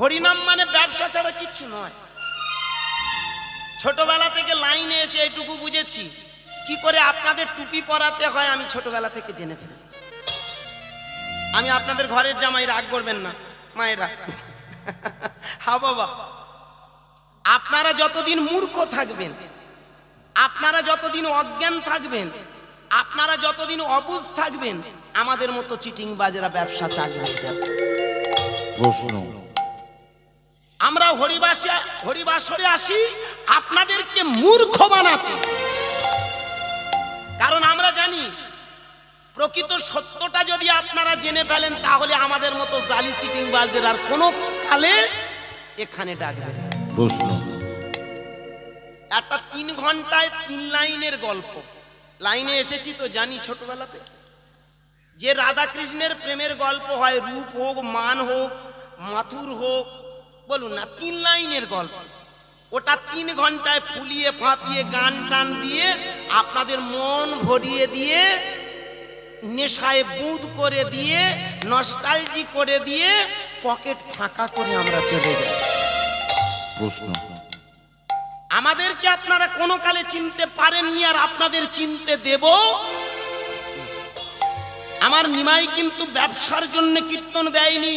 হরিনাম মানে ব্যবসা ছাড়া কিচ্ছু নয়। ছোটবেলা থেকে লাইনে এসে এটুকু বুঝেছি, কি করে আপনাদের টুপি পরাতে হয় আমি ছোটবেলা থেকে জেনে ফেলেছি। আমি আপনাদের ঘরের জামাই, রাগ করবেন না মায়েরা। হ্যাঁ বাবা, আপনারা যতদিন মূর্খ থাকবেন, আপনারা যতদিন অজ্ঞান থাকবেন, আপনারা যতদিন অবুঝ থাকবেন, আমাদের মতো চিটিং বাজেরা ব্যবসা চালু হয়ে যাবে। প্রশ্ন, আমরা হরিবাসরে আসি আপনাদেরকে মূর্খ বানাতে। কারণ আমরা জানি প্রকৃত সত্যটা যদি আপনারা জেনে ফেলেন, তাহলে আমাদের মতো জালি চিটিং বাজদের আর কোনো কালে এখানে ডাকবেন। প্রশ্ন, একটা 3 ঘন্টায় 3 লাইনের গল্প। লাইনে এসেছি তো জানি ছোটবেলা থেকে, যে রাধা কৃষ্ণের প্রেমের গল্প হয়, রূপ হোক, মান হোক, মাথুর হোক, বলুন না, 3 লাইনের গল্প। ওটা 3 ঘন্টায় ফুলিয়ে ফাঁপিয়ে গান টান দিয়ে আপনাদের মন ভরিয়ে দিয়ে, নেশায় বুঁদ করে দিয়ে, নস্টালজি করে দিয়ে, পকেট ফাঁকা করে আমরা চলে যাচ্ছি। প্রশ্ন, আমাদেরকে আপনারা কোনো কালে চিনতে পারেননি, আর আপনাদের চিনতে দেব। আমার নিমাই কিন্তু ব্যবসার জন্য কীর্তন দেয়নি।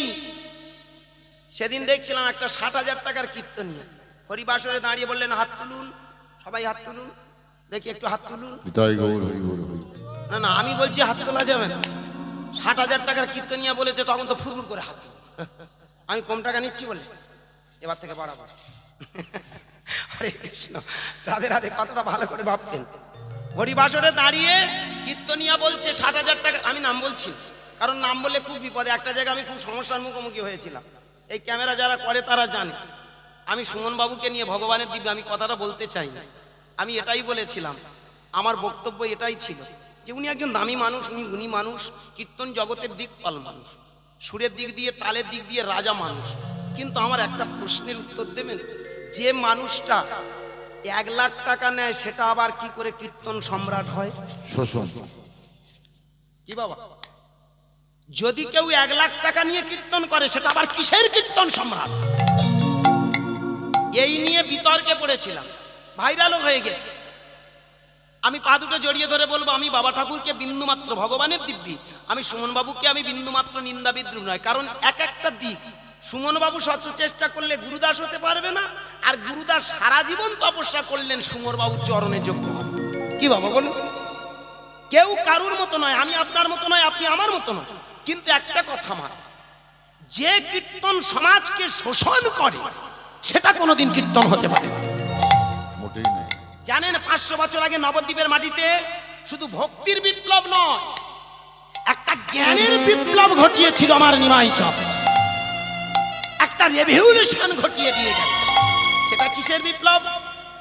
সেদিন দেখছিলাম একটা 60,000 টাকার কীর্তনিয়া হরিবাসরে দাঁড়িয়ে বললেন, হাত তুলুন, সবাই হাত তুলুন, দেখি একটু হাত তুলুন। পিতাই গৌর হরি গৌর হরি। না না, আমি বলছি হাত তোলা যাবে না। 60,000 টাকার কীর্তনিয়া বলেছে, তখন তো ফুরফুর করে হাত তুলুন। আমি কম টাকা নিচ্ছি বলে এবার থেকে বাড়াবো। হরে কৃষ্ণ, রাধে রাধে, কতটা ভালো করে ভাবতেন। হরিবাসরে দাঁড়িয়ে কীর্তনিয়া বলছে 60,000 টাকা। আমি নাম বলছি কারণ নাম বললে খুব বিপদে। একটা জায়গায় আমি খুব সমস্যার মুখোমুখি হয়েছিলাম। এই ক্যামেরা যারা করে তারা জানে, আমি সুমন বাবুকে নিয়ে ভগবানের দিব্যে আমি কথাটা বলতে চাই না। আমি এটাই বলেছিলাম, আমার বক্তব্য এটাই ছিল যে উনি একজন দামি মানুষ, উনি গুণী মানুষ, কীর্তন জগতের দিকপাল মানুষ, সুরের দিক দিয়ে, তালের দিক দিয়ে রাজা মানুষ। কিন্তু আমার একটা প্রশ্নের উত্তর দেবেন, যে মানুষটা 1 লাখ টাকা নেয়, সেটা আবার কি করে কীর্তন সম্রাট হয়? শোষণ। কি বাবা, যদি কেউ 1 লাখ টাকা নিয়ে কীর্তন করে, সেটা আবার কিসের কীর্তন সম্রাট? এই নিয়ে বিতর্কে পড়েছিলাম, ভাইরালও হয়ে গেছে। আমি পা দুটো জড়িয়ে ধরে বলবো, আমি বাবা ঠাকুরকে বিন্দুমাত্র, ভগবানের দিব্যি, আমি সুমন বাবুকে আমি বিন্দুমাত্র নিন্দা বিদ্রুপ নয়। কারণ এক একটা দিক, সুমন বাবু শত চেষ্টা করলে গুরুদাস হতে পারবে না, আর গুরুদাস সারা জীবন তপস্যা করলেন সুমন বাবুর চরণে যোগ্য হবে। কি বাবা বলুন, কেউ কারুর মতো নয়, আমি আপনার মতো নয়, আপনি আমার মতো নয়। কিন্তু একটা কথা আমার, যে কীর্তন সমাজকে শোষণ করে, সেটা কোনোদিন কীর্তন হতে পারে না। মোটেই নেই। জানেন 500 বছর আগে নবদ্বীপের মাটিতে শুধু ভক্তির বিপ্লব নয়, একটা জ্ঞানের বিপ্লব ঘটিয়েছিল আমার নিমাই চাঁদ। একটা রেভলিউশন ঘটিয়ে দিয়ে গেছে। সেটা কিসের বিপ্লব?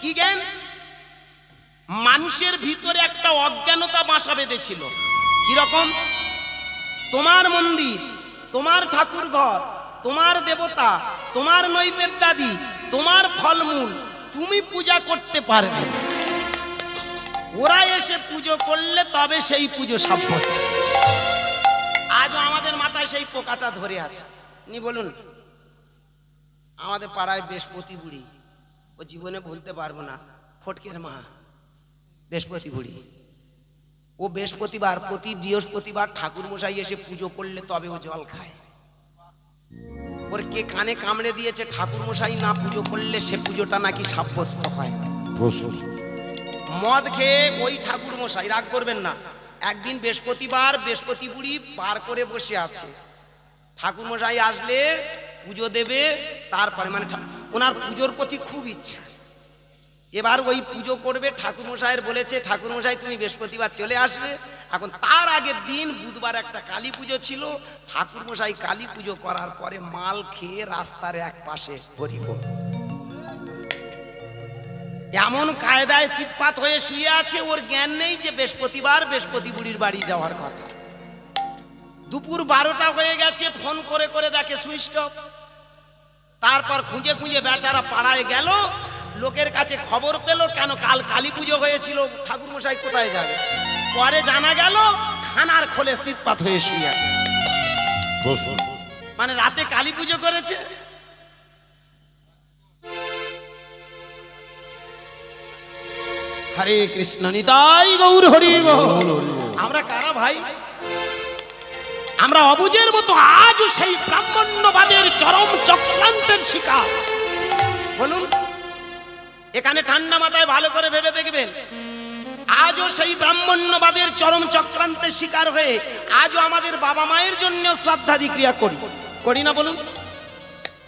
কি জ্ঞান? মানুষের ভিতরে একটা অজ্ঞানতা বাসা বেঁধেছিল। কিরকম? তোমার মন্দির, তোমার ঠাকুর ঘর, তোমার দেবতা, তোমার নৈবেদ্যাদি, তোমার ফলমূল তুমি পূজা করতে পারবে না। ওরা এসে পুজো করলে তবে সেই পুজো সাব্যস্ত। আজও আমাদের মাথায় সেই পোকাটা ধরে আছে। নি বলুন, আমাদের পাড়ায় বৃহস্পতি বুড়ি, ও জীবনে ভুলতে পারবো না, ফটকের মা বৃহস্পতি বুড়ি। ও বৃহস্পতিবার, প্রতি বৃহস্পতিবার ঠাকুর মশাই এসে পুজো করলে তবে ও জল খায়। ওর কে কানে কামড়ে দিয়েছে, ঠাকুর মশাই না পুজো করলে সে পুজোটা নাকি সাব্যস্ত হয়। মদ খেয়ে ওই ঠাকুর মশাই, রাগ করবেন না, একদিন বৃহস্পতিবার বৃহস্পতি বুড়ি পার করে বসে আছে। ঠাকুর মশাই আসলে পুজো দেবে, তারপরে মানে ওনার পুজোর প্রতি খুব ইচ্ছা। এবার ওই পুজো করবে, ঠাকুর মশাইয়ের বলেছে, ঠাকুর মশাই তুমি বৃহস্পতিবার চলে আসবে। এখন তার আগের দিন বুধবার একটা কালী পুজো ছিল। ঠাকুর মশাই কালী পুজো করার পরে মাল খেয়ে রাস্তার এক পাশে হরিবোল এমন কায়দায় চিৎপাত হয়ে শুয়ে আছে, ওর জ্ঞান নেই যে বৃহস্পতিবার বৃহস্পতি বুড়ির বাড়ি যাওয়ার কথা। দুপুর 12টা হয়ে গেছে, ফোন করে করে দেখে সুইচ অফ। তারপর খুঁজে খুঁজে বেচারা পাড়ায় গেল, লোকের কাছে খবর পেল, কেন কাল কালী পুজো হয়েছিল, ঠাকুর মশাই কোথায় যাবে? পরে জানা গেল খানার খোলে চিৎপাত হয়ে শুয়ে। মানে রাতে কালী পুজো করেছে, হরে কৃষ্ণ নিতাই গৌর হরি বল। আমরা কারা ভাই? আমরা অবুজের মতো আজও সেই ব্রাহ্মণ্যবাদের চরম চক্রান্তের শিকার। বলুন, এখানে ঠান্ডা মাথায় ভালো করে ভেবে দেখবেন, আজও সেই ব্রাহ্মণ্যবাদের চরম চক্রান্তের শিকার হয়ে আজও আমাদের বাবা মায়ের জন্য শ্রাদ্ধাদি ক্রিয়া করি না? বলুন,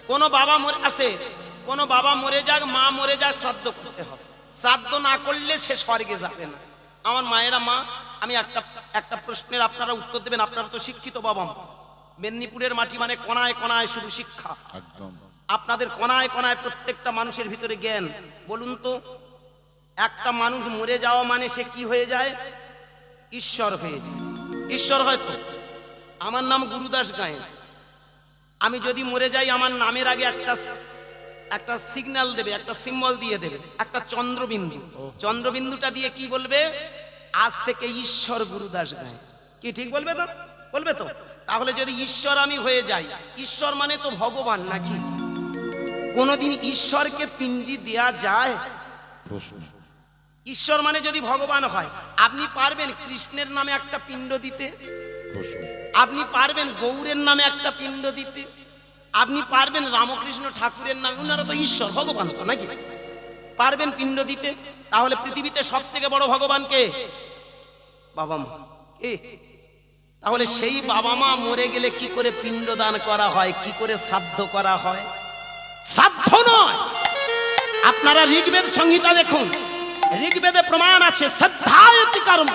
কোন বাবা মরে যাক, মা মরে যাক, শ্রাদ্ধ করতে হবে। শ্রাদ্ধ না করলে সে স্বর্গে যাবে না। আমার মায়েরা, মা, আমি একটা প্রশ্নের আপনারা উত্তর দেবেন। আপনারা তো শিক্ষিত বাবা মা। মেদিনীপুরের মাটি মানে কণায় কণায় শুধু শিক্ষা। একদম। আপনাদের কণায় কণায় প্রত্যেকটা মানুষের ভিতরে জ্ঞান। বলুন তো, একটা মানুষ মরে যাওয়া মানে সে কি হয়ে যায়? ঈশ্বর হয়ে যায়। ঈশ্বর হয়তো আমার নাম গুরুদাস গায়েন, আমি যদি মরে যাই আমার নামের আগে একটা সিগন্যাল দেবে, একটা সিম্বল দিয়ে দেবে, একটা চন্দ্রবিন্দু। চন্দ্রবিন্দুটা দিয়ে কি বলবে? আজ থেকে ঈশ্বর গুরুদাস গায়েন। কি ঠিক বলবে তো? বলবে তো? তাহলে যদি ঈশ্বর আমি হয়ে যাই, ঈশ্বর মানে তো ভগবান নাকি? কোনদিন ঈশ্বরকে পিণ্ডি দেয়া যায়? প্রশ্ন। ঈশ্বর মানে যদি ভগবান হয়, আপনি পারবেন কৃষ্ণের নামে একটা পিণ্ড দিতে? প্রশ্ন। আপনি পারবেন গৌরের নামে একটা পিণ্ড দিতে? আপনি পারবেন রামকৃষ্ণ ঠাকুরের নামে? উনারা তো ঈশ্বর, ভগবান তো নাকি? পারবেন পিণ্ড দিতে? তাহলে পৃথিবীতে সব থেকে বড় ভগবান কে? বাবা মা। কে? তাহলে সেই বাবা মা মরে গেলে কি করে পিণ্ড দান করা হয়, কি করে শ্রাদ্ধ করা হয়? শ্রাদ্ধ নয়। আপনারা ঋগ্বেদ সংহিতা দেখুন, ঋগ্বেদে প্রমাণ আছে শ্রদ্ধায়তি কর্ম।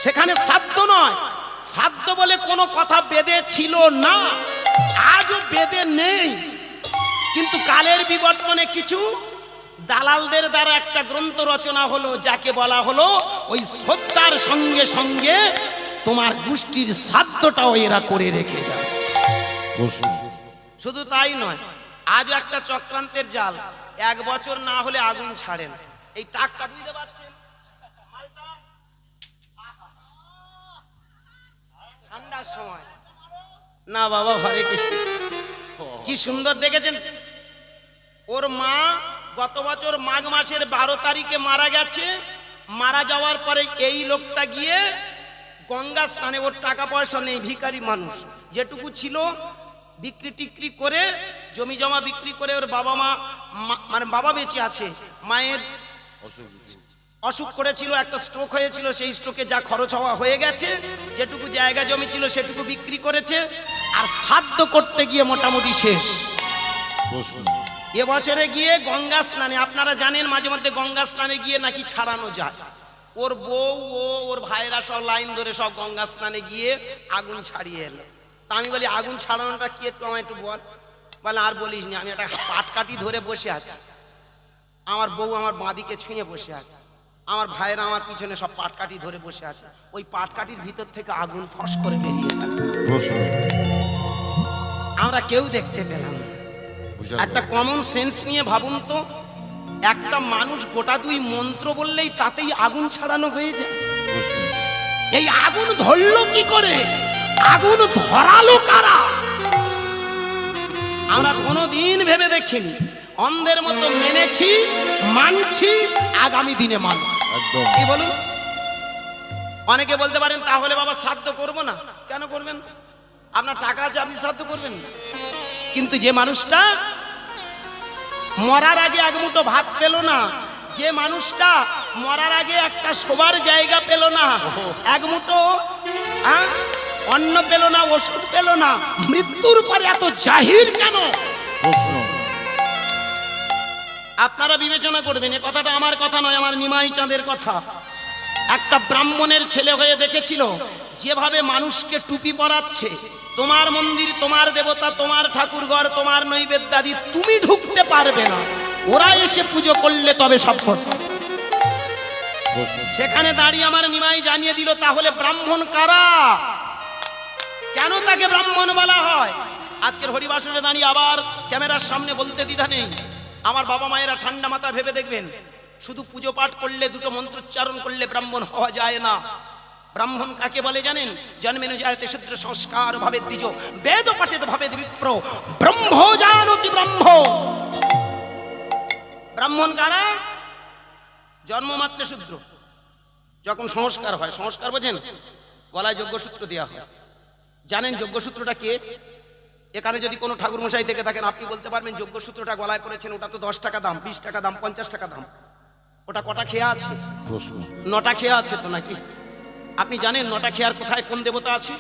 সেখানে শ্রাদ্ধ নয়। শ্রাদ্ধ বলে কোনো কথা বেদে ছিল না, আজও বেদে নেই। কিন্তু কালের বিবর্তনে কিছু দালালদের দ্বারা একটা গ্রন্থ রচনা হলো, যাকে বলা হলো ওই শ্রদ্ধার সঙ্গে সঙ্গে তোমার গোষ্ঠীর শ্রাদ্ধটাও এরা করে রেখে যায়। প্রশ্ন। শুধু তাই নয়, আজও একটা চক্রান্তের জাল। 1 বছর না হলে আগুন ছাড়েন। এই টাকটা বুঝতে পারছেন? ঠান্ডার সময় না বাবা, হরে কৃষ্ণ। কি সুন্দর দেখেছেন? ওর মা গত বছর মাঘ মাসের 12 তারিখে মারা গেছে। মারা যাওয়ার পরে এই লোকটা গিয়ে গঙ্গা স্নানে, ওর টাকা পয়সা নেই, ভিখারি মানুষ, যেটুকু ছিল বিক্রি টিক্রি করে, জমি জমা বিক্রি করে ওর বাবা মা, মানে বাবা বেঁচে আছে, মায়ের অসুখ করেছিল, একটা স্ট্রোক হয়েছিল, সেই স্ট্রোকে যা খরচ হওয়া হয়ে গেছে, যেটুকু জায়গা জমি ছিল সেটুকু বিক্রি করেছে, আর শ্রাদ্ধ করতে গিয়ে মোটামুটি শেষ। প্রশ্ন। এবছরে গিয়ে গঙ্গা স্নানে, আপনারা জানেন মাঝে মধ্যে গঙ্গা স্নানে গিয়ে নাকি ছাড়ানো যায়। ওর বউ ও ওর ভাইরা সব লাইন ধরে সব গঙ্গা স্নানে গিয়ে আগুন ছাড়িয়ে এলো। তা আমি বলি, আগুন ছাড়ানোটা কি একটু আমায় একটু বল। বলে, আর বলিস নি, আমি একটা পাটকাঠি ধরে বসে আছি, আমার বউ আমার বাঁদিকে ছুঁয়ে বসে আছে, আমার ভাইরা আমার পিছনে সব পাটকাঠি ধরে বসে আছে, ওই পাটকাঠির ভিতর থেকে আগুন ফস করে বেরিয়ে গেল। প্রশ্ন। আমরা কেউ দেখতে পেলাম না। একটা কমন সেন্স নিয়ে ভাবুন তো, একটা মানুষ গোটা 2 মন্ত্র বললেই তাতেই আগুন ছাড়ানো হয়ে যায়। প্রশ্ন। এই আগুন ধরলো কি করে? আগুন ধরালো কারা? আমরা কোনোদিন ভেবে দেখিনি। অন্ধের মতো মেনেছি, মানছি, আগামী দিনে মানব। একদম। কি বলুন? অনেকে বলতে পারেন, তাহলে বাবা শ্রাদ্ধ করবো না। কেন করবেন না? আপনার টাকা আছে, আপনি শ্রাদ্ধ করবেন না। কিন্তু যে মানুষটা মরার আগে 1 মুঠো ভাত পেল না, যে মানুষটা মরার আগে একটা শোবার জায়গা পেল না, 1 মুঠো অন্ন পেল না, ওষুধ পেল না, মৃত্যুর পরে এত জাহির কেন? প্রশ্ন। আপনারা বিবেচনা করবেন, এ কথাটা আমার কথা নয়, আমার নিমাই চাঁদের কথা। একটা ব্রাহ্মণের ছেলে হয়ে দেখেছিল যেভাবে মানুষকে টুপি পরাচ্ছে, তোমার মন্দির, তোমার দেবতা, তোমার ঠাকুরঘর, তোমার নৈবেদ্যাদি তুমি ঢুকতে পারবে না, ওরা এসে পুজো করলে তবে সব প্রশ্ন। সেখানে দাঁড়িয়ে আমার নিমাই জানিয়ে দিল, তাহলে ব্রাহ্মণ কারা? কেন তাকে ব্রাহ্মণ বলা হয়? আজকের হরিবাসনে দাঁড়িয়ে আবার ক্যামেরার সামনে বলতে দ্বিধা নেই। আমার বাবা মায়েরা ঠান্ডা মাথা ভেবে দেখবেন, শুধু পুজো পাঠ করলে, 2টো মন্ত্রোচ্চারণ করলে ব্রাহ্মণ হওয়া যায় না। ব্রাহ্মণ কাকে বলে জানেন? জন্মেন জায়তে শূদ্র সংস্কার ভাবে দ্বিজ, বেদ পাঠিত ভাবে বিপ্র, ব্রহ্ম জানতি ব্রহ্ম। ব্রাহ্মণ কারা? জন্মমাত্রে শূদ্র। যখন সংস্কার হয়, সংস্কার বোঝেন, গলায় যজ্ঞসূত্র দেওয়া হয়। জানেন যজ্ঞসূত্রটা কে? এখানে যদি কোনো ঠাকুর মশাই থেকে থাকেন আপনি বলতে পারবেন যজ্ঞসূত্রটা গলায় পড়েছেন, ওটা তো 10 টাকা দাম, 20 টাকা দাম, 50 টাকা দাম। ওটা কটা খেয়া আছে? প্রশ্ন 9টা খেয়া আছে তো নাকি? আপনি জানেন 9টা খেয়ার কোথায় কোন দেবতা আছে?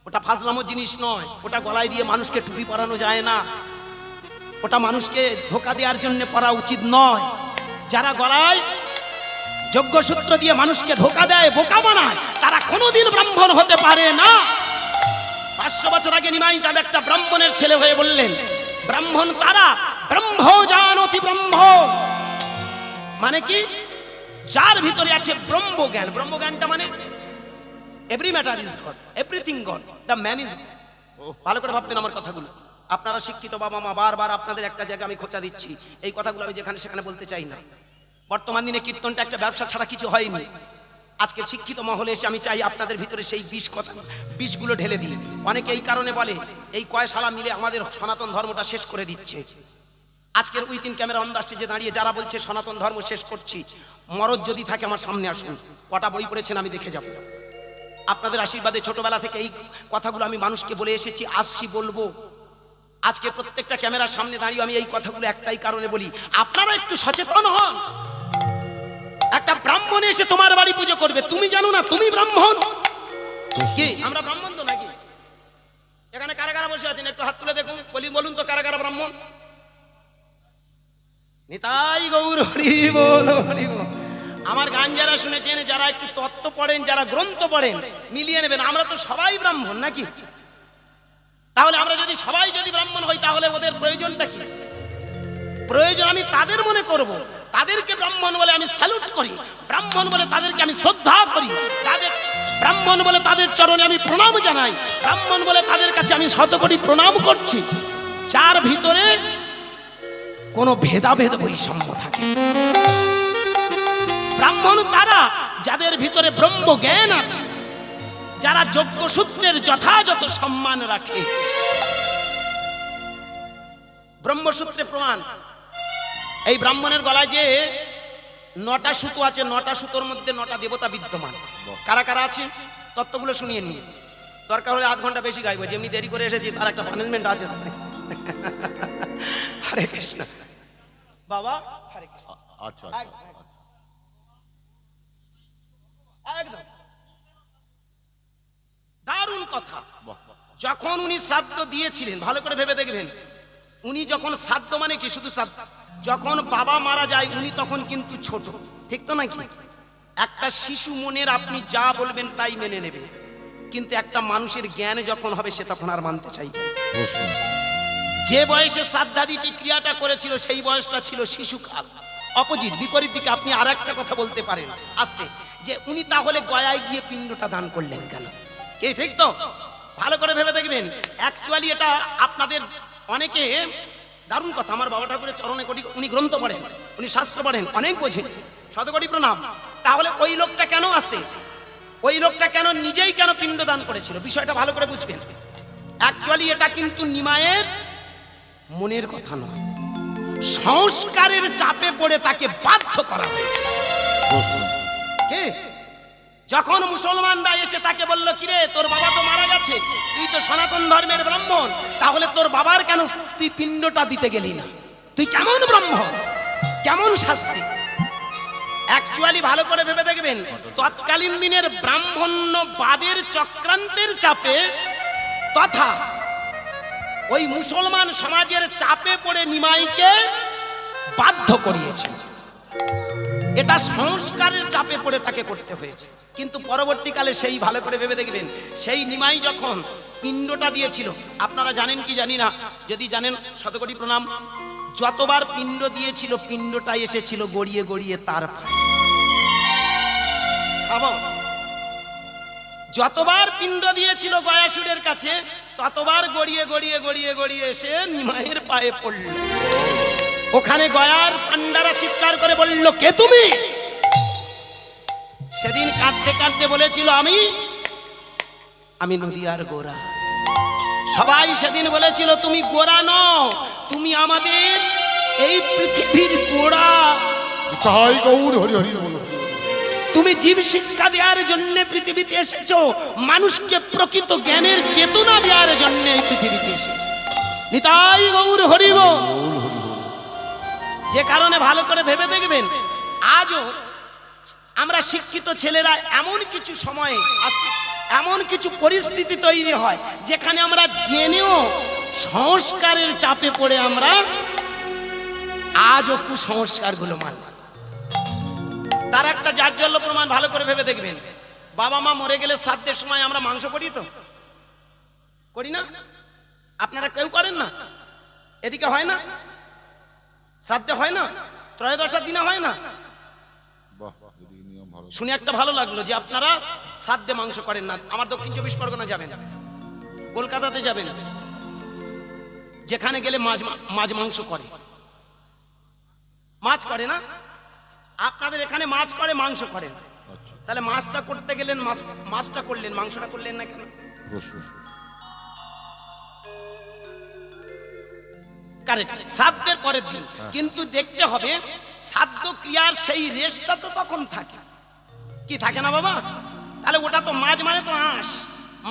ওটা ফাজলামো জিনিস নয়। ওটা গলায় দিয়ে মানুষকে টুপি পরানো যায় না। ওটা মানুষকে ধোকা দেওয়ার জন্য পরা উচিত নয়। যারা গলায় যজ্ঞসূত্র দিয়ে মানুষকে ধোকা দেয়, বোকা বানায়, তারা কোনোদিন ব্রাহ্মণ হতে পারে না। 500 বছর আগে নিমাই চাঁদ একটা ব্রাহ্মণের ছেলে হয়ে বললেন, ব্রাহ্মণ তারা ব্রহ্ম জানতি ব্রহ্ম, মানে কি? যার ভিতরে আছে ব্রহ্মজ্ঞান। ব্রহ্মজ্ঞানটা মানে every matter is god, everything god, the man is. ভালো করে ভাববেন আমার কথাগুলো। আপনারা শিক্ষিত বাবা মা, বারবার আপনাদের একটা জায়গা আমি খোঁচা দিচ্ছি, এই কথাগুলো আমি যেখানে সেখানে বলতে চাই না। বর্তমান দিনে কীর্তনটা একটা ব্যবসা ছাড়া কিছু হয়নি। আজকে শিক্ষিত মহলে এসে আমি চাই আপনাদের ভিতরে সেই বিষগুলো ঢেলে দিই। অনেকে এই কারণে বলে এই কয়শালা মিলে আমাদের সনাতন ধর্মটা শেষ করে দিচ্ছে। আজকের উইথিন ক্যামেরা অন দ্য স্টেজে দাঁড়িয়ে যারা বলছে সনাতন ধর্ম শেষ করছি, মরদ যদি থাকে আমার সামনে আসুন, কটা বই পড়েছেন আমি দেখে যাব। আপনাদের আশীর্বাদে ছোটবেলা থেকে এই কথাগুলো আমি মানুষকে বলে এসেছি, আসছি, বলবো। আজকে প্রত্যেকটা ক্যামেরার সামনে দাঁড়িয়ে আমি এই কথাগুলো একটাই কারণে বলি, আপনারা একটু সচেতন হন। একটা ব্রাহ্মণ এসে তোমার বাড়ি পুজো করবে, তুমি জানো না তুমি ব্রাহ্মণ? কি আমরা ব্রাহ্মণ তো নাকি? এখানে কারা কারা বসে আছেন একটু হাত তুলে দেখুন, বলুন তো কারা কারা ব্রাহ্মণ? নিতাই গৌর হরি বল, হরি বল। আমার গান যারা শুনেছেন, যারা একটু তত্ত্ব পড়েন, যারা গ্রন্থ পড়েন, মিলিয়ে নেবেন, আমরা তো সবাই ব্রাহ্মণ নাকি? তাহলে আমরা যদি সবাই ব্রাহ্মণ হই, তাহলে ওদের প্রয়োজনটা কি? প্রয়োজন আমি তাদের মনে করব, তাদেরকে ব্রাহ্মণ বলে আমি স্যালুট করি, ব্রাহ্মণ বলে তাদেরকে আমি শ্রদ্ধা করি, তাদের ব্রাহ্মণ বলে তাদের চরণে আমি প্রণাম জানাই, ব্রাহ্মণ বলে তাদের কাছে আমি শতকোটি প্রণাম করছি। যার ভিতরে কোনো ভেদাভেদ বৈষম্য থাকে। ব্রাহ্মণ তারা যাদের ভিতরে ব্রহ্ম জ্ঞান আছে, যারা যজ্ঞসূত্রের যথাযথ সম্মান রাখে। ব্রহ্মসূত্রে প্রমাণ, এই ব্রাহ্মণের গলায় যে 9টা সুতো আছে, 9টা সুতোর মধ্যে 9টা দেবতা বিদ্যমান। কারা কারা আছে তত্ত্বগুলো শুনিয়ে নিয়ে, দরকার হলে 1/2 ঘন্টা বেশি গাইবো, যেমনি দেরি করে এসেছি তার একটা ম্যানেজমেন্ট আছে। হরে কৃষ্ণ বাবা, হরে কৃষ্ণ। আচ্ছা একদম দারুণ কথা। যখন উনি শ্রাদ্ধ দিয়েছিলেন, ভালো করে ভেবে দেখবেন, উনি যখন শ্রাদ্ধ মানে কি শুধু শ্রাদ্ধ, যখন বাবা মারা যায় উনি তখন কিন্তু ছোট, ঠিক তো নাকি? একটা শিশু মনের আপনি যা বলবেন তাই মেনে নেবে, কিন্তু একটা মানুষের জ্ঞান যখন হবে সে তখন আর মানতে চাইবে। প্রশ্ন যে বয়সে শ্রাদ্ধাদিটি ক্রিয়াটা করেছিল সেই বয়সটা ছিল শিশুকাল। অপোজিট, বিপরীত দিকে আপনি আর একটা কথা বলতে পারেন আস্তে, যে উনি তাহলে গয়ায় গিয়ে পিণ্ডটা দান করলেন কেন? কি ঠিক তো? ভালো করে ভেবে দেখবেন। অ্যাকচুয়ালি এটা আপনাদের অনেকে, দারুণ কথা, আমার বাবা ঠাকুরের চরণে কোটি, উনি গ্রন্থ পড়েন, উনি শাস্ত্র পড়েন, অনেক বোঝেন, শতকোটি প্রণাম। তাহলে ওই লোকটা কেন আসতে, ওই লোকটা কেন নিজেই কেন পিণ্ড দান করেছিল, বিষয়টা ভালো করে বুঝবেন। অ্যাকচুয়ালি এটা কিন্তু নিমায়ের মনের কথা নয়, সংস্কারের চাপে পড়ে তাকে বাধ্য করা হয়েছে। কে? যখন মুসলমানরা এসে তাকে বলল, কিরে তোর বাবা তো মারা গেছে, তুই তো সনাতন ধর্মের ব্রাহ্মণ, তাহলে তোর বাবার কেন তুই পিণ্ডটা দিতে গেলি না? তুই কেমন ব্রাহ্মণ, কেমন শাস্ত্রী? অ্যাকচুয়ালি ভালো করে ভেবে দেখবেন, তৎকালীন দিনের ব্রাহ্মণ্যবাদের চক্রান্তের চাপে তথা ওই মুসলমান সমাজের চাপে পড়ে নিমাইকে বাধ্য করিয়েছে। এটা সংস্কারের চাপে পড়ে তাকে করতে হয়েছে। কিন্তু পরবর্তীকালে সেই, ভালো করে ভেবে দেখবেন, সেই নিমাই যখন পিণ্ডটা দিয়েছিল, আপনারা জানেন কি জানি না, যদি জানেন শতকোটি প্রণাম, যতবার পিণ্ড দিয়েছিল পিণ্ডটা এসেছিল গড়িয়ে গড়িয়ে তার পায়ে। যতবার পিণ্ড দিয়েছিল গয়াসুরের কাছে, ততবার গড়িয়ে গড়িয়ে গড়িয়ে গড়িয়ে এসে নিমাইয়ের পায়ে পড়ল। ওখানে গয়ার পান্ডারা চিৎকার করে বলল, কে তুমি? সেদিন কাঁদতে কাঁদতে বলেছিল, আমি নদিয়ার গোরা। সবাই সেদিন বলেছিল, তুমি গোরা নও, তুমি আমাদের এই পৃথিবীর গোড়া, তাই গৌর হরি হরি বল। তুমি জীব শিক্ষা দেওয়ার জন্য পৃথিবীতে এসেছো, মানুষকে প্রকৃত জ্ঞানের চেতনা দেওয়ার জন্য এই পৃথিবীতে এসেছো। নিতাই গৌর হরি বল। যে কারণে ভালো করে ভেবে দেখবেন, আজও আমরা শিক্ষিত ছেলেরা এমন কিছু সময়ে এমন কিছু পরিস্থিতি তৈরি হয় যেখানে আমরা জেনেও সংস্কারের চাপে পড়ে আমরা আজও কুসংস্কারগুলো মানি। তার একটা জাজ্জল্য প্রমাণ ভালো করে ভেবে দেখবেন। বাবা মা মরে গেলে শ্রাদ্ধের সময় আমরা মাংস করি তো করি না? আপনারা কেউ করেন না? এদিকে হয় না? শ্রাদ্ধে হয় না? ত্রয়োদশার দিনে হয় না? বাহ, এদিকে নিয়ম ভালো। শুনে একটা ভালো লাগলো যে আপনারা শ্রাদ্ধে মাংস করেন না। আমার দক্ষিণ চব্বিশ পরগনা যাবেন, কলকাতাতে যাবেন, যেখানে গেলে মাছ মাংস করে। মাছ করে না? আপনাদের এখানে মাছ করে, মাংস করেন। আচ্ছা, তাহলে মাছটা করতে গেলেন, মাছটা করলেন, মাংসটা করলেন না কেন? প্রশ্ন। কারেক্ট, শ্রাদ্ধের পরের দিন। কিন্তু দেখতে হবে শ্রাদ্ধ ক্রিয়ার সেই রেশটা তো তখন থাকে কি থাকে না বাবা? তাহলে ওটা তো মাছ মানে তো আঁশ,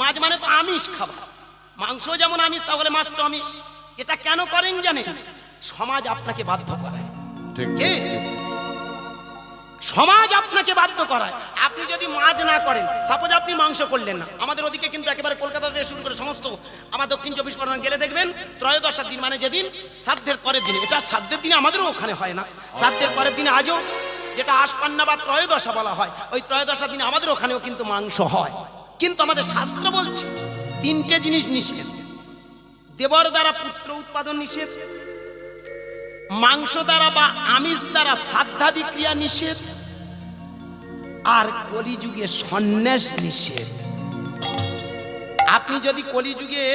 মাছ মানে তো আমিষ খাবার। মাংস যেমন আমিষ, তাহলে মাছটা আমিষ। এটা কেন করেন জানেন? সমাজ আপনাকে বাধ্য করায়। ঠিক কে? সমাজ আপনাকে বাধ্য করায়। আপনি যদি মাছ না করেন, সাপোজ আপনি মাংস করলেন না, আমাদের ওদিকে কিন্তু একেবারে কলকাতা থেকে শুরু করে সমস্ত আমার দক্ষিণ চব্বিশ পরগনা গেলে দেখবেন ত্রয়োদশার দিন মানে যেদিন শ্রাদ্ধের পরের দিন, এটা শ্রাদ্ধের দিনে আমাদেরও ওখানে হয় না, শ্রাদ্ধের পরের দিনে আজও যেটা আশপান্না বা ত্রয়োদশা বলা হয়, ওই ত্রয়োদশার দিনে আমাদের ওখানেও কিন্তু মাংস হয়। কিন্তু আমাদের শাস্ত্র বলছে তিনটে জিনিস নিষেধ। দেবর দ্বারা পুত্র উৎপাদন নিষেধ, মাংস দ্বারা বা আমিষ দ্বারা শ্রাদ্ধাদি ক্রিয়া নিষেধ, আর কলিযুগে সন্ন্যাস নিষেধ। আপনি যদি কলিযুগে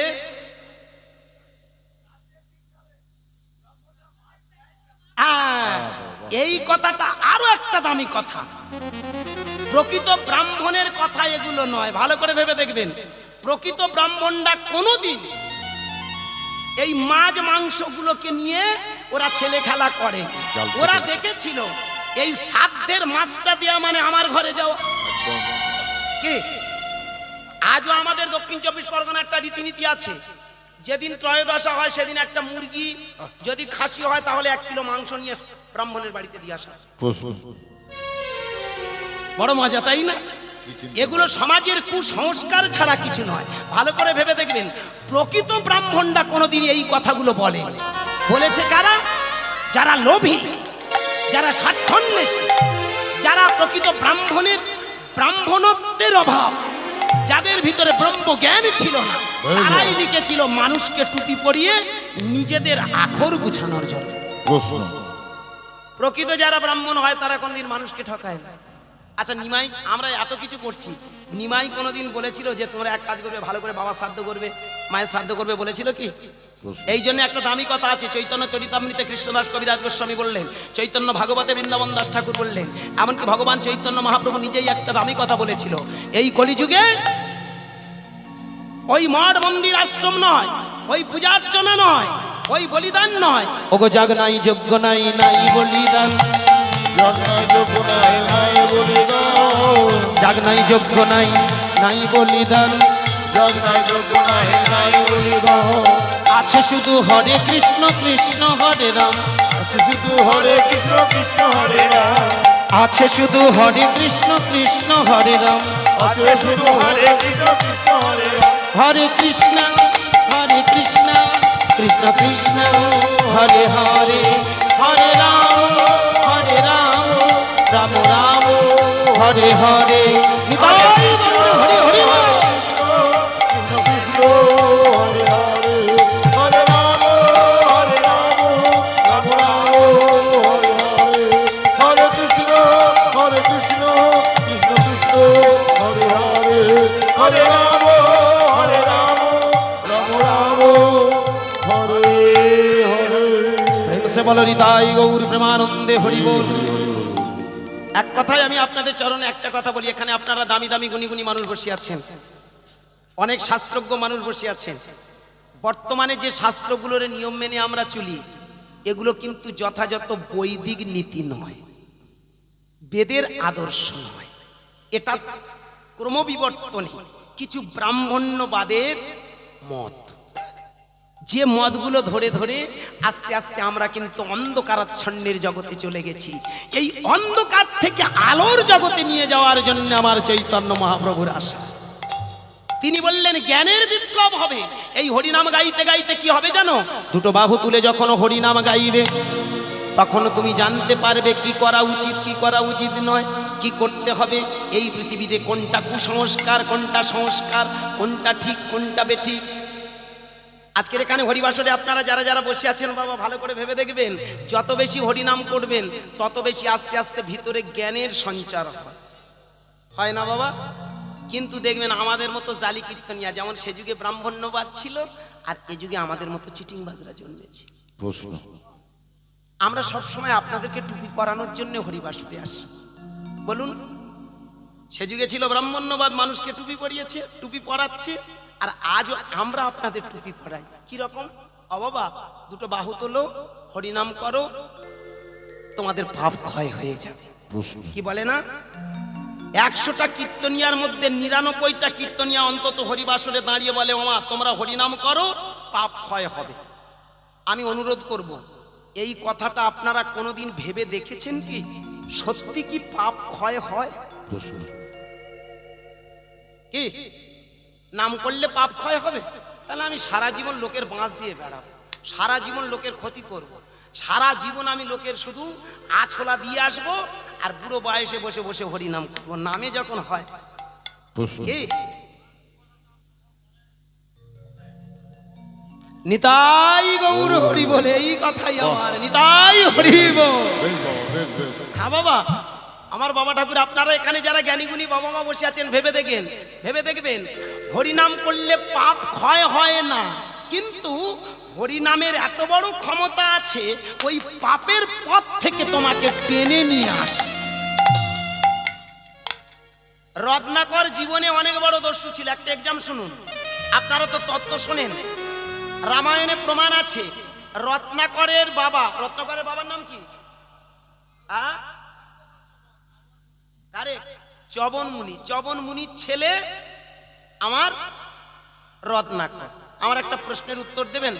এই কথাটা আরো একটা দামি কথা, প্রকৃত ব্রাহ্মণের কথা এগুলো নয়, ভালো করে ভেবে দেখবেন। প্রকৃত ব্রাহ্মণরা কোনোদিন এই মাছ মাংসগুলোকে নিয়ে ওরা ছেলে খেলা করে। ওরা দেখেছিল এই শ্রাদ্ধের মাছটা দেওয়া মানে আমার ঘরে যাওয়া। কি আজও আমাদের দক্ষিণ চব্বিশ পরগনা একটা রীতিনীতি আছে, যেদিন ত্রয়োদশা হয় সেদিন একটা মুরগি, যদি খাসি হয় তাহলে 1 কিলো মাংস নিয়ে ব্রাহ্মণের বাড়িতে দিয়ে আসা। প্রশ্ন। বড় মজা, তাই না? এগুলো সমাজের কুসংস্কার ছাড়া কিছু নয়। ভালো করে ভেবে দেখবেন, প্রকৃত ব্রাহ্মণরা কোনোদিন এই কথাগুলো বলে। বলেছে কারা? যারা লোভী, যারা স্বার্থন্বেষী, যারা প্রকৃত ব্রাহ্মণত্বের অভাব, যাদের ভিতরে ব্রহ্ম জ্ঞান ছিল না, তারাই লিখেছিল মানুষকে টুপি পরিয়ে নিজেদের আখর গুছানোর জন্য। প্রশ্ন। প্রকৃত যারা ব্রাহ্মণ হয় তারা কোনদিন মানুষকে ঠকায় না। আচ্ছা নিমাই, আমরা এত কিছু করছি, নিমাই কোনোদিন বলেছিল যে তোমরা এক কাজ করবে, ভালো করে বাবার শ্রাদ্ধ করবে, মায়ের শ্রাদ্ধ করবে, বলেছিল কি? এই জন্য একটা দামি কথা আছে, চৈতন্য চরিতামৃতে কৃষ্ণদাস কবিরাজ গোস্বামী বললেন, চৈতন্য ভাগবতে বৃন্দাবন দাস ঠাকুর বললেন, এমনকি ভগবান চৈতন্য মহাপ্রভু নিজেই একটা দামি কথা বলেছিল, এই কলিযুগে ওই মঠ মন্দির আশ্রম নয়, ওই পূজার্চনা নয়, ওই বলিদান নয়, ওগো জাগ নাই যজ্ঞ নাই, নাই বলিদান, জাগ নাই যজ্ঞ নাই, নাই বলিদান, জাগ নাই যজ্ঞ নাই, নাই বলিদান, জাগ নাই যজ্ঞ নাই, নাই বলিদান, আছে শুধু হরে কৃষ্ণ কৃষ্ণ হরে রাম, আছে শুধু হরে কৃষ্ণ কৃষ্ণ হরে রাম, আছে শুধু হরে কৃষ্ণ কৃষ্ণ হরে রাম, আছে শুধু হরে কৃষ্ণ কৃষ্ণ হরে রাম, হরে কৃষ্ণ কৃষ্ণ কৃষ্ণ হরে হরে, হরে রাম রাম রাম হরে হরে, নিতাই গৌর হরি হরি বল। কৃষ্ণ কৃষ্ণ হরে হরে, হরে রাম রাম রাম হরে হরে, হরে কৃষ্ণ কৃষ্ণ কৃষ্ণ হরে হরে, হরে রাম রাম রাম হরে হরে। প্রেম সে বলো নিতাই গৌর প্রেমানন্দে হরি বল। এক কথায় আমি আপনাদের চরণে একটা কথা বলি, এখানে আপনারা দামি দামি গুণী গুণী মানুষ বসে আছেন, অনেক শাস্ত্রজ্ঞ মানুষ বসে আছেন। বর্তমানে যে শাস্ত্রগুলোর নিয়ম মেনে আমরা চলি, এগুলো কিন্তু যথাযথ বৈদিক নীতি নয়। বেদের আদর্শ নয়, এটা ক্রমবিবর্তনে কিছু ব্রাহ্মণ্যবাদের মত। যে মতগুলো ধরে ধরে আস্তে আস্তে আমরা কিন্তু অন্ধকারাচ্ছন্নের জগতে চলে গেছি। এই অন্ধকার থেকে আলোর জগতে নিয়ে যাওয়ার জন্য আমার চৈতন্য মহাপ্রভুর আশা। তিনি বললেন জ্ঞানের বিপ্লব হবে। এই হরিনাম গাইতে গাইতে কি হবে জানো? দুটো বাহু তুলে যখন হরিনাম গাইবে তখন তুমি জানতে পারবে কি করা উচিত কি করা উচিত নয়, কি করতে হবে এই পৃথিবীতে, কোনটা কুসংস্কার কোনটা সংস্কার, কোনটা ঠিক কোনটা বেঠিক। আজকের এখানে হরিবাসরে আপনারা যারা যারা বসে আছেন বাবা, ভালো করে ভেবে দেখবেন, যত বেশি হরিনাম করবেন তত বেশি আস্তে আস্তে ভিতরে জ্ঞানের সঞ্চার হয় না বাবা? কিন্তু দেখবেন আমাদের মতো জালি কীর্তনিয়া, যেমন সে যুগে ব্রাহ্মণ্যবাদ ছিল আর এ যুগে আমাদের মতো চিটিংবাজরা জন্মেছে। প্রশ্ন, আমরা সবসময় আপনাদেরকে টুপি পরানোর জন্য হরিবাসরে আসি। বলুন, সে যুগে ছিল ব্রাহ্মণ্যবাদ, মানুষকে টুপি পরিয়েছে, টুপি পরাচ্ছে, আর আজও আমরা আপনাদের টুপি পরাই। কি রকম? ও বাবা, দুটো বাহু তোলো, হরিনাম করো, তোমাদের পাপ ক্ষয় হয়ে যাবে। প্রশ্ন, কি বলে না? 100টা কীর্তনিয়ার মধ্যে 99টা কীর্তনিয়া অন্তত হরিবাসরে দাঁড়িয়ে বলে ওমা তোমরা হরিনাম করো, পাপ ক্ষয় হবে। আমি অনুরোধ করব, এই কথাটা আপনারা কোনোদিন ভেবে দেখেছেন কি? সত্যি কি পাপ ক্ষয় হয়? প্রশ্ন, কি নাম করলে পাপ ক্ষয় হবে? তাহলে আমি সারা জীবন লোকের বাঁশ দিয়ে বেড়াবো, সারা জীবন লোকের ক্ষতি করব, সারা জীবন আমি লোকের শুধু আছলা দিয়ে আসবো, আর বুড়ো বয়সে বসে বসে হরিনাম করবো। নামে যখন হয় প্রশ্ন, কি? নিতাই গৌর হরি বলে এই কথাই আমার, নিতাই হরি বল। বেশ বাবা, বেশ বেশ। হ্যাঁ বাবা, আমার বাবা ঠাকুর, আপনারা এখানে যারা জ্ঞানীগুণী বাবা মা বসে আছেন ভেবে দেখবেন হরিনাম করলে পাপ ক্ষয় হয় না, কিন্তু হরিনামের এত বড় ক্ষমতা আছে ওই পাপের পথ থেকে তোমাকে টেনে নিয়ে আসে। রত্নাকর জীবনে অনেক বড় দস্যু ছিল। একটা এক্সাম শুনুন, আপনারা তো তত্ত্ব শোনেন, রামায়ণে প্রমাণ আছে। রত্নাকরের বাবার নাম কি? কারেক্ট, চবন মুনি। চবন মুনির ছেলে আমার রত্নাকর। আমার একটা প্রশ্নের উত্তর দেবেন,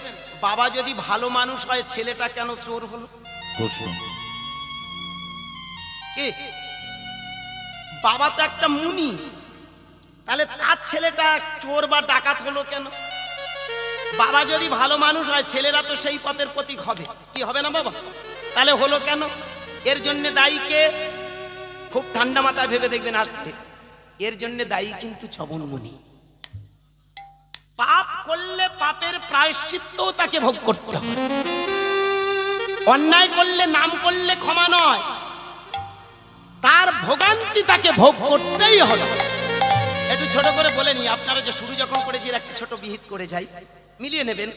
বাবা যদি ভালো মানুষ হয় ছেলেটা কেন চোর হলো? প্রশ্ন, কি? বাবা তো একটা মুনি, তাহলে তার ছেলেটা চোর বা ডাকাত হলো কেন? বাবা যদি ভালো মানুষ হয় ছেলেরা তো সেই পথের প্রতীক হবে, কি হবে না বাবা? তাহলে হলো কেন? এর জন্য দায়ী কে? খুব ঠান্ডা মাথায় ভেবে দেখবেন আসতে, এর জন্য দায়ী কিন্তু চবন মুনি। পাপ করলে পাপের প্রায়শ্চিত্তও তাকে ভোগ করতে হয়। অন্যায় করলে নাম করলে ক্ষমা নয়, তার ভোগান্তি তাকে ভোগ করতেই হবে। একটু ছোট করে বলে নি, আপনারা যে শুরু যখন করেছি একটা ছোট বিহিত করে যাই, মিলিয়ে নেবেন।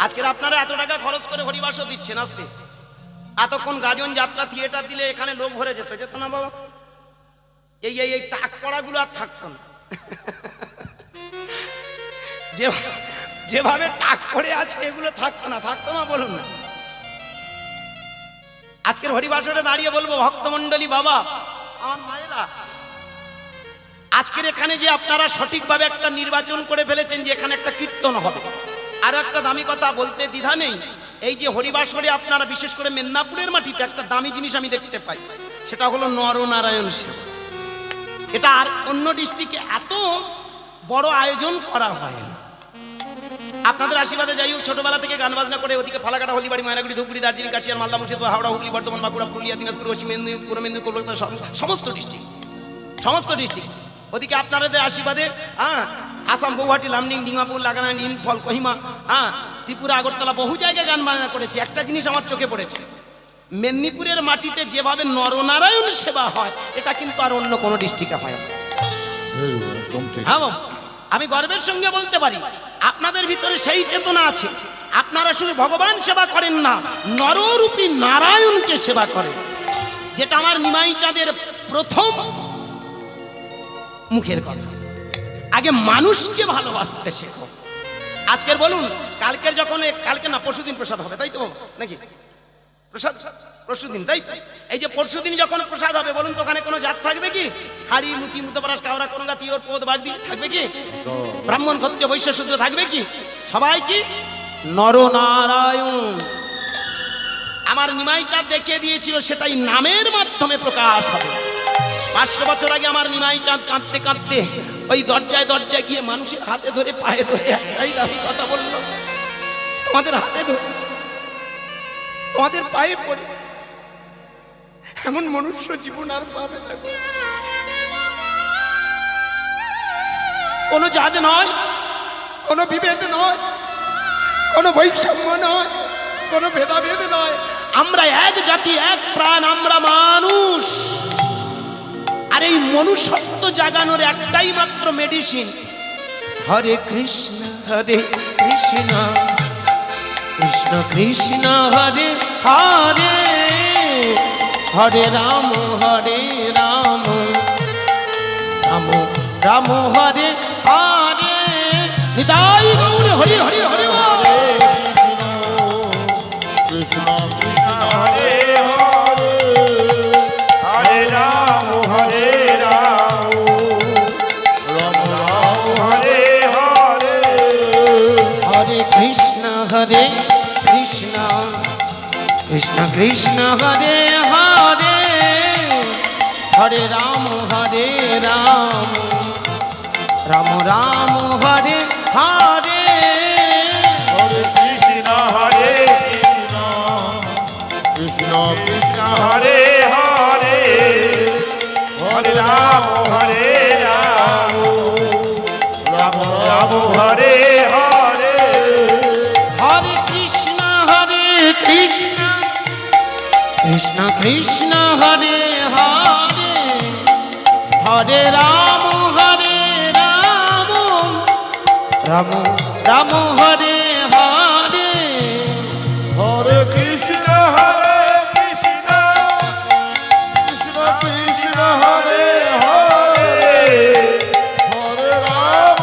আজকের আপনারা এত টাকা খরচ করে হরিবাসর দিচ্ছেন, আসতে এতক্ষণ গাজন যাত্রা থিয়েটার দিলে এখানে লোক ভরে যেত না বাবা? এই এই এই টাক পড়াগুলো আর থাকতো না। যেভাবে টাক পড়ে আছে এগুলো থাকতো না বলুন না। আজকের হরিবাসরে দাঁড়িয়ে বলবো ভক্তমণ্ডলী বাবা, আমার মায়েরা, আজকের এখানে যে আপনারা সঠিকভাবে একটা নির্বাচন করে ফেলেছেন যে এখানে একটা কীর্তন হবে। আর একটা দামি কথা বলতে দ্বিধা নেই, এই যে হরিবাসরে আপনারা বিশেষ করে মেদিনীপুরের মাটিতে একটা দামি জিনিস আমি দেখতে পাই, সেটা হলো নরনারায়ণ সেবা। এটা আর অন্য ডিস্ট্রিক্টে এত বড় আয়োজন করা হয় না। আপনাদের আশীর্বাদে যাই হোক, ছোটবেলা থেকে গান বাজনা করে ওদিকে ফালাকাটা, হলদিবাড়ি, ময়নাগুড়ি, ধূপগুড়ি, দার্জিলিং, কাশিয়ার, মালদা, মুর্শিদাবাদ, হাওড়া, হুগলি, বর্ধমান, বাঁকুড়া, পুরুলিয়া, দিনাজপুর, পশ্চিম মেদিনীপুর, পূর্ব মেদিনীপুর, কলকাতা, সমস্ত ডিস্ট্রিক্ট ওদিকে আপনাদের আশীর্বাদে, আসাম, গৌহাটি, লামডিং, ডিমাপুর, লাগানা, ইম্ফল, কোহিমা, ত্রিপুরা, আগরতলা, বহু জায়গায় গান বাজনা করেছি। একটা জিনিস আমার চোখে পড়েছে, মেদিনীপুরের মাটিতে যেভাবে নরনারায়ণ সেবা হয় এটা কিন্তু আর অন্য কোনো ডিস্ট্রিক্টে হয় না। একদম ঠিক। হ্যাঁ বাবা, আমি গর্বের সঙ্গে বলতে পারি আপনাদের ভিতরে সেই চেতনা আছে। আপনারা শুধু ভগবান সেবা করেন না, নররূপী নারায়ণকে সেবা করেন, যেটা আমার নিমাই চাঁদের প্রথম মুখের কথা। আগে মানুষকে ভালোবাসতে শেখো। আজকের বলুন, কালকের যখন, কালকে না পরশুদিন প্রসাদ হবে, তাই তো বাবা নাকি? প্রসাদ পরশুদিন, তাই তো? এই যে পরশুদিন যখন প্রসাদ হবে, বলুন তো ওখানে কোনো জাত থাকবে কি? হাড়ি, লুচি, মুতপরাস, কাওড়া, করঙ্গা, তিওর, পোদ, বাগদি থাকবে কি? ব্রাহ্মণ, ক্ষত্রিয়, বৈশ্য, শূদ্র থাকবে কি? সবাই কি নরনারায়ণ। আমার নিমাই চাঁদ দেখিয়ে দিয়েছিল, সেটাই নামের মাধ্যমে প্রকাশ হবে। 500 বছর আগে আমার নিমাই চাঁদ কাঁদতে কাঁদতে ওই দরজায় দরজায় গিয়ে মানুষের হাতে ধরে, পায়ে ধরে একটাই দাবি কথা বলল, তোমাদের হাতে ধরে, তোমাদের পায়ে পড়ে এমন মনুষ্য জীবন আর পাবে না। কোনো জাত নয়, কোনো বিভেদ নয়, কোনো বৈষম্য নয়, কোনো ভেদাভেদ নয়, আমরা এক জাতি, এক প্রাণ, আমরা মানুষ। আর এই মনুষ্যত্ব জাগানোর একটাই মাত্র মেডিসিন, হরে কৃষ্ণ হরে কৃষ্ণ কৃষ্ণ কৃষ্ণ হরে হরে, হরে রাম রাম রাম রাম হরে হরে। নিতাই গৌর হরি হরি হরি বল। কৃষ্ণ কৃষ্ণ হরে হরে, হরে রাম রাম রাম হরে হরে, হরে কৃষ্ণ হরে কৃষ্ণ কৃষ্ণ কৃষ্ণ হরে হরে, হরে রাম রাম রাম রাম হরে হরে। হরে কৃষ্ণ হরে কৃষ্ণ কৃষ্ণ কৃষ্ণ হরে হরে, হরে রাম রাম রাম রাম হরে হরে, হরে কৃষ্ণ কৃষ্ণ কৃষ্ণ কৃষ্ণ হরে হরে, হরে রাম রাম রাম হরে হরে। হরে কৃষ্ণ কৃষ্ণ কৃষ্ণ হরে হরে, হরে রাম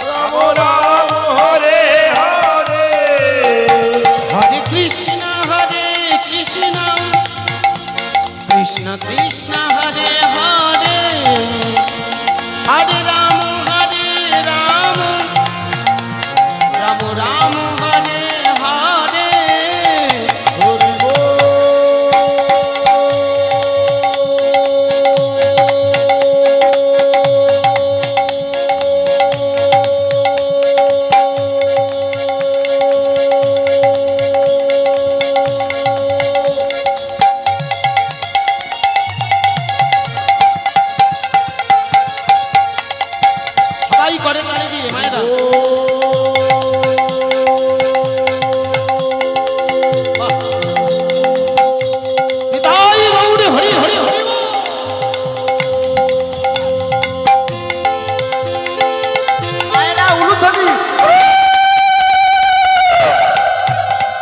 রাম রাম হরে হরে, হরে কৃষ্ণ কৃষ্ণ কৃষ্ণ কৃষ্ণ হরে হরে, হরে রাম রাম রাম হরে হরে। হরি সবাই করে তালে দিয়ে মায়েরা। নিতাই গৌর হরি হরি হরি বল। মায়েরা উলুধ্বনি।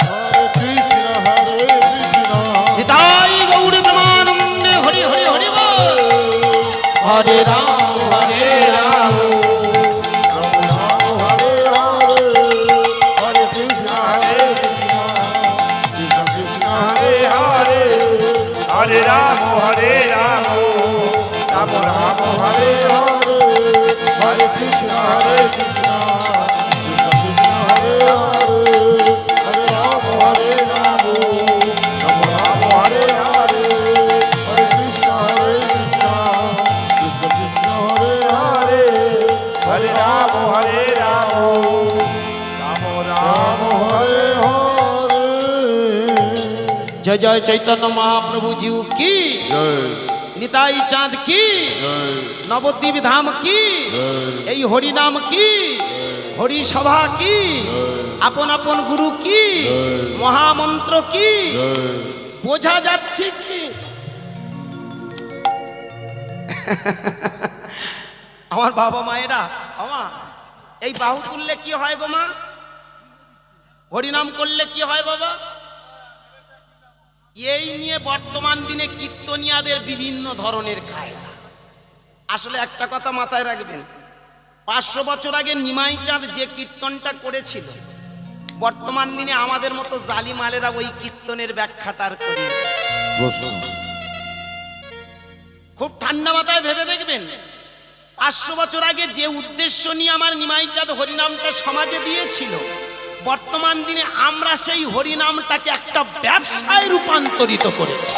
হরে কৃষ্ণ নিতাই গৌর প্রেমানন্দে হরি হরি হরি বল। হরে রাম রাম হরে কৃষ্ণ কৃষ্ণ কৃষ্ণ হরে হরে, হরে রাম রাম রাম হরে হরে, হরে কৃষ্ণ কৃষ্ণ কৃষ্ণ হরে হরে, হরে রাম রাম রাম হরে হরে, হরে কৃষ্ণ কৃষ্ণ কৃষ্ণ কৃষ্ণ হরে হরে, হরে রাম রাম রাম হরে হরে। জয় জয় চৈতন্য মহাপ্রভু জিউ কি, জয় নিতাই চাঁদ কি, জয় নবদ্বীপ ধাম কি, এই হরি নাম কি, হরি সভা কি, আপন আপন গুরু কি, মহামন্ত্র কি, বোঝা যাচ্ছে কি? আমার বাবা মায়েরা, আমা এই বাহু তুললে কি হয় গো মা? হরিনাম করলে কি হয় বাবা? এই নিয়ে বর্তমান দিনে কীর্তনিয়াদের বিভিন্ন ধরনের কায়দা। আসলে একটা কথা মাথায় রাখবেন, 500 বছর আগে নিমাই চাঁদ যে কীর্তনটা করেছিল, বর্তমান দিনে আমাদের মতো জালিমালেরা ওই কীর্তনের ব্যাখ্যাটার করি। প্রশ্ন খুব ঠান্ডা মাথায় ভেবে দেখবেন, 500 বছর আগে যে উদ্দেশ্য নিয়ে আমার নিমাইচাঁদ হরিনামটা সমাজে দিয়েছিল, বর্তমান দিনে আমরা সেই হরিনামটাকে একটা ব্যবসায় রূপান্তরিত করেছি।